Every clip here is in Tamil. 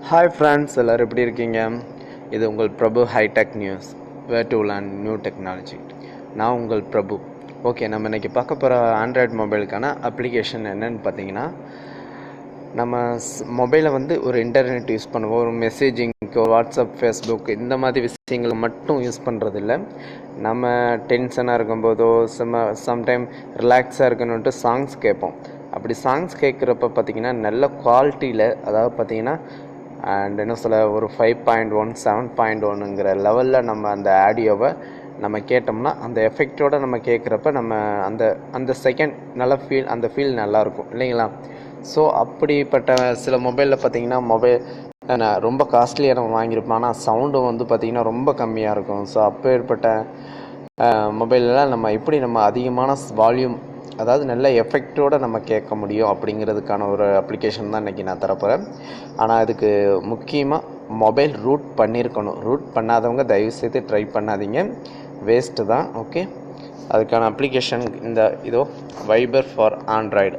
ஹாய் ஃப்ரெண்ட்ஸ், எல்லோரும் எப்படி இருக்கீங்க? இது உங்கள் Prabhu hitech news, where to learn new technology. நான் உங்கள் பிரபு. ஓகே, நம்ம இன்றைக்கி பார்க்க போகிற ஆண்ட்ராய்டு மொபைலுக்கான அப்ளிகேஷன் என்னென்னு பார்த்தீங்கன்னா, நம்ம மொபைலை ஒரு இன்டர்நெட் யூஸ் பண்ணுவோம், ஒரு மெசேஜிங்க்கு, வாட்ஸ்அப், ஃபேஸ்புக் இந்த மாதிரி விஷயங்களை மட்டும் யூஸ் பண்ணுறதில்ல. நம்ம டென்ஷனாக இருக்கும்போதோ சம்டைம் ரிலாக்ஸாக இருக்கணுன்ட்டு சாங்ஸ் கேட்போம். அப்படி சாங்ஸ் கேட்குறப்ப பார்த்திங்கன்னா நல்ல குவாலிட்டியில், அதாவது பார்த்திங்கன்னா அண்ட் என்ன சொல்ல, ஒரு 5.1 7.1ங்கிற லெவலில் நம்ம அந்த ஆடியோவை நம்ம கேட்டோம்னா அந்த எஃபெக்டோடு நம்ம கேட்குறப்ப நம்ம அந்த அந்த செகண்ட் நல்லா அந்த ஃபீல் நல்லாயிருக்கும் இல்லைங்களா? ஸோ அப்படிப்பட்ட சில மொபைலில் பார்த்திங்கன்னா ரொம்ப காஸ்ட்லியாக நம்ம வாங்கியிருப்போம், ஆனால் சவுண்டும் பார்த்திங்கன்னா ரொம்ப கம்மியாக இருக்கும். ஸோ அப்பேற்பட்ட மொபைலெலாம் நம்ம எப்படி நம்ம அதிகமான வால்யூம், அதாவது நல்ல எஃபெக்டோடு நம்ம கேட்க முடியும் அப்படிங்கிறதுக்கான ஒரு அப்ளிகேஷன் தான் இன்றைக்கி நான் தரப்போகிறேன். ஆனால் அதுக்கு முக்கியமாக மொபைல் ரூட் பண்ணியிருக்கணும். ரூட் பண்ணாதவங்க தயவுசெய்து ட்ரை பண்ணாதீங்க, வேஸ்ட்டு தான். ஓகே, அதுக்கான அப்ளிகேஷன் இதோ வைபர் ஃபார் ஆண்ட்ராய்டு,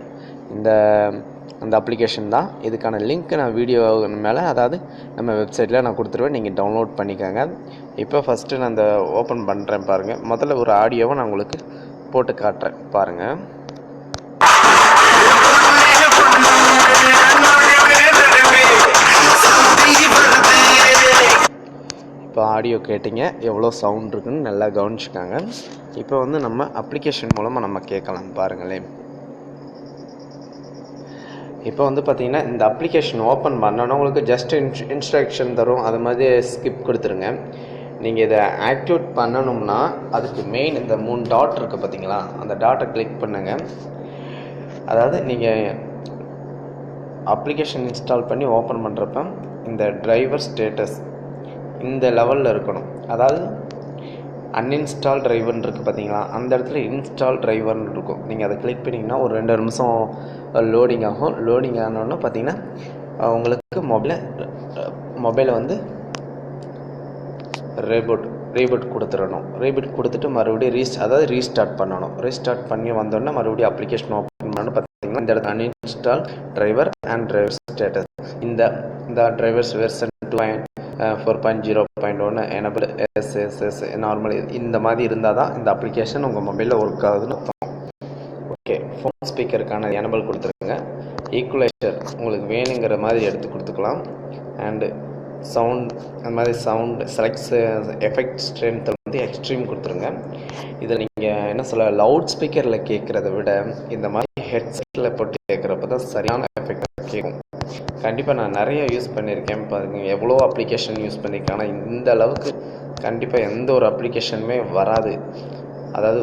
அந்த அப்ளிகேஷன் தான். இதுக்கான லிங்க் நான் வீடியோ மேலே, அதாவது நம்ம வெப்சைட்டில் நான் கொடுத்துருவேன், நீங்கள் டவுன்லோட் பண்ணிக்கோங்க. இப்போ ஃபஸ்ட்டு நான் ஓப்பன் பண்ணுறேன் பாருங்கள். முதல்ல ஒரு ஆடியோவை நான் உங்களுக்கு போட்டு காட்டுறேன் பாருங்கள். இப்போ ஆடியோ கேட்டிங்க, எவ்வளோ சவுண்ட் இருக்குன்னு நல்லா கவனிச்சுக்காங்க. இப்போ நம்ம அப்ளிகேஷன் மூலமாக நம்ம கேட்கலாம் பாருங்களேன். இப்போ பார்த்திங்கன்னா இந்த அப்ளிகேஷன் ஓப்பன் பண்ணோன்னா உங்களுக்கு ஜஸ்ட் இன்ஸ்ட்ரக்ஷன் தரும், அது மாதிரி ஸ்கிப் கொடுத்துருங்க. நீங்கள் இதை ஆக்டிவேட் பண்ணணும்னா அதுக்கு மெயின் இந்த 3 டாட் இருக்குது பார்த்தீங்களா, அந்த டாட்டை கிளிக் பண்ணுங்கள். அதாவது நீங்கள் அப்ளிகேஷன் இன்ஸ்டால் பண்ணி ஓப்பன் பண்ணுறப்ப இந்த டிரைவர் ஸ்டேட்டஸ் இந்த லெவலில் இருக்கணும். அதாவது அன்இன்ஸ்டால் டிரைவர்னு இருக்குது பார்த்தீங்களா, அந்த இடத்துல இன்ஸ்டால் டிரைவர்னு இருக்கும். நீங்கள் அதை கிளிக் பண்ணிங்கன்னா ஒரு 2 நிமிஷம் லோடிங் ஆகும். லோடிங் ஆனோன்னா பார்த்தீங்கன்னா உங்களுக்கு மொபைலை ரீபூட் கொடுத்துடணும். ரீபூட் கொடுத்துட்டு மறுபடியும் ரீஸ்டார்ட் பண்ணணும். ரீஸ்டார்ட் பண்ணி வந்தோடனே மறுபடியும் அப்ளிகேஷன் ஓப்பன் பண்ணணும். பார்த்தீங்கன்னா இந்த இடத்துல uninstall driver and driver status, இந்த drivers version 4.0.1 enable SSS normal, இந்த மாதிரி இருந்தால் தான் இந்த அப்ளிகேஷன் உங்கள் மொபைலில் ஒர்க் ஆகுதுன்னு அர்த்தம். ஓகே, ஃபோன் ஸ்பீக்கருக்கான எனபிள் கொடுத்துருங்க. ஈக்குவலைசர் உங்களுக்கு வேணுங்கிற மாதிரி எடுத்து கொடுத்துக்கலாம். அண்டு சவுண்ட், அந்த மாதிரி சவுண்ட் செலக்ட்ஸ் எஃபெக்ட் ஸ்ட்ரென்த்தில் எக்ஸ்ட்ரீம் கொடுத்துருங்க. இதில் நீங்கள் என்ன சொல்ல, லவுட் ஸ்பீக்கரில் கேட்குறத விட இந்த மாதிரி ஹெட்செட்டில் போட்டு கேட்குறப்ப தான் சரியான எஃபெக்டாக கேட்கும். கண்டிப்பாக நான் நிறைய யூஸ் பண்ணியிருக்கேன் பாருங்க, எவ்வளோ அப்ளிகேஷன் யூஸ் பண்ணியிருக்கேன், ஆனால் இந்த அளவுக்கு கண்டிப்பாக எந்த ஒரு அப்ளிகேஷனுமே வராது. அதாவது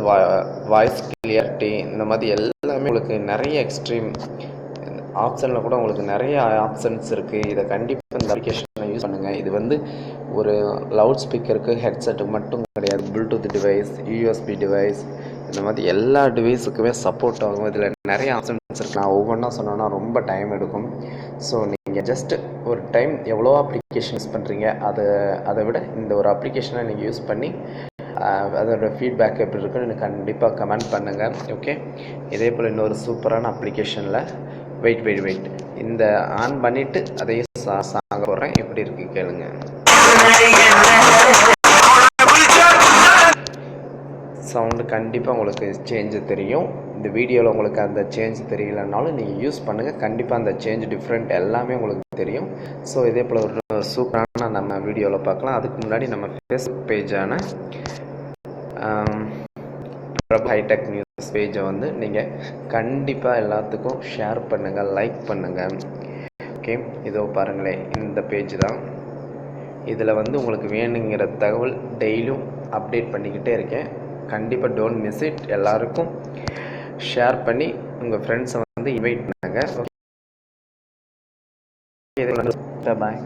வாய்ஸ் கிளியரிட்டி இந்த மாதிரி எல்லாமே உங்களுக்கு நிறைய எக்ஸ்ட்ரீம் ஆப்ஷனில் கூட உங்களுக்கு நிறைய ஆப்ஷன்ஸ் இருக்குது. இதை கண்டிப்பாக இந்த அப்ளிகேஷனை யூஸ் பண்ணுங்கள். இது ஒரு லவுட் ஸ்பீக்கருக்கு, ஹெட்செட்டுக்கு மட்டும் கிடையாது, ப்ளூடூத் டிவைஸ், யூஎஸ்பி டிவைஸ், இந்த மாதிரி எல்லா டிவைஸுக்குமே சப்போர்ட் ஆகும். இதில் நிறைய ஆப்ஷன்ஸ் இருக்குது. நான் ஒவ்வொன்றா சொன்னோன்னா ரொம்ப டைம் எடுக்கும். ஸோ நீங்கள் ஜஸ்ட் ஒரு டைம் எவ்வளோ அப்ளிகேஷன் யூஸ் பண்ணுறீங்க, அதை விட இந்த ஒரு அப்ளிகேஷனை நீங்கள் யூஸ் பண்ணி அதோட ஃபீட்பேக் எப்படி இருக்குன்னு எனக்கு கண்டிப்பாக கமெண்ட் பண்ணுங்கள். ஓகே, இதே போல் இன்னொரு சூப்பரான அப்ளிகேஷனில் வெயிட் இந்த ஆன் பண்ணிவிட்டு அதையே சாங்க போடுறேன், எப்படி இருக்குது கேளுங்க. சவுண்டு கண்டிப்பாக உங்களுக்கு சேஞ்சு தெரியும். இந்த வீடியோவில் உங்களுக்கு அந்த சேஞ்ச் தெரியலனாலும் நீங்கள் யூஸ் பண்ணுங்கள், கண்டிப்பாக அந்த சேஞ்ச் டிஃப்ரெண்ட் எல்லாமே உங்களுக்கு தெரியும். ஸோ இதே போல் ஒரு சூப்பரான நம்ம வீடியோவில் பார்க்கலாம். அதுக்கு முன்னாடி நம்ம ஃபேஸ்புக் பேஜான பிரபு ஹைடெக் நியூஸ் பேஜை நீங்கள் கண்டிப்பாக எல்லாத்துக்கும் ஷேர் பண்ணுங்கள், லைக் பண்ணுங்கள். ஓகே, இதோ பாருங்களேன், இந்த பேஜ் தான். இதில் உங்களுக்கு வேணுங்கிற தகவல் டெய்லியும் அப்டேட் பண்ணிக்கிட்டே இருக்கேன். கண்டிப்பாக டோன்ட் மிஸ் இட். எல்லாருக்கும் ஷேர் பண்ணி உங்கள் ஃப்ரெண்ட்ஸை இன்வைட் பண்ணுங்க. ஓகே, பாய்.